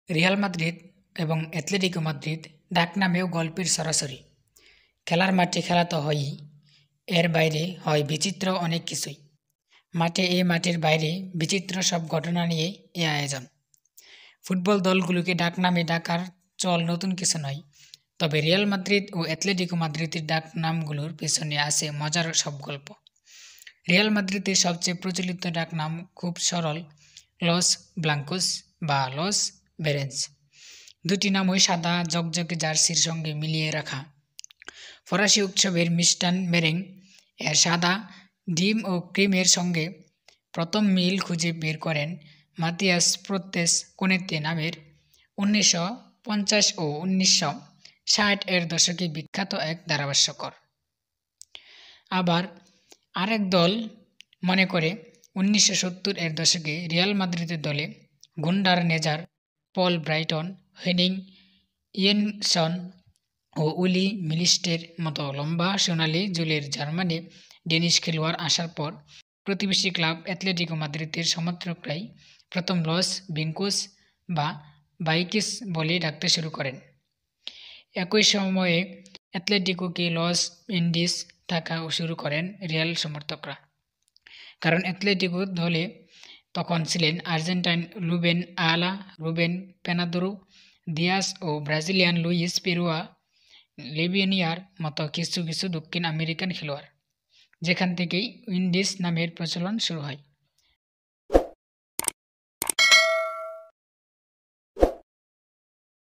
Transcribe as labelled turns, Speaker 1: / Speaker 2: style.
Speaker 1: Real Madrid এবং Atletico Madrid ডাকনামেও গল্পের সরাসরি। খেলার মাঠে খেলা তো হয়ই, এর বাইরে হয় বিচিত্র অনেক কিছুই। মাঠের বাইরে বিচিত্র সব ঘটনা নিয়ে এ আয়োজন। ফুটবল দলগুলোকে ডাকনামে ডাকার চল নতুন কিছু নয়, তবে রিয়াল মাদ্রিদ ও অ্যাটলেটিকো মাদ্রিদের ডাকনামগুলোর পেছনে আছে মজার সব গল্প। রিয়াল মাদ্রিদের সবচেয়ে প্রচলিত ডাকনাম খুব সরল, লস ব্লাঙ্কোস বা লস বেরেন্স। দুটি নামই সাদা জকজকে জার্সির সঙ্গে মিলিয়ে রাখা। ফরাসি উৎসবের মিষ্টান মেরেং এর সাদা ডিম ও ক্রিমের সঙ্গে প্রথম মিল খুঁজে বের করেন মাতিয়াস প্রত্যেস কোনেতে নামের 1950 ও 1960 এর দশকে বিখ্যাত এক ধারাভাষ্যকার। আবার আরেক দল মনে করে 1970 এর দশকে রিয়াল মাদ্রিদের দলে গুন্ডার নেজার, পল ব্রাইটন, হেনিং ইয়েনসন ও উলি মিলিস্টের মতো লম্বা সোনালি জুলের জার্মানি ডেনিশ খেলোয়াড় আসার পর প্রতিবেশী ক্লাব অ্যাটলেটিকো মাদ্রিদের সমর্থকরাই প্রথম লস বিঙ্কুস বা বাইকিস বলে ডাকতে শুরু করেন। একই সময়ে অ্যাটলেটিকোকে লস ইন্ডিস ডাকা শুরু করেন রিয়াল সমর্থকরা, কারণ অ্যাটলেটিকো দলে তখন ছিলেন Argentine Ruben Ayala, Ruben Penadoro Diaz ও ব্রাজিলিয়ান লুইস পেরুয়া লেবিনিয়ার মতো কিছু কিছু দক্ষিণ আমেরিকান খেলোয়াড়, যেখান থেকেই উইন্ডিজ নামের প্রচলন শুরু হয়।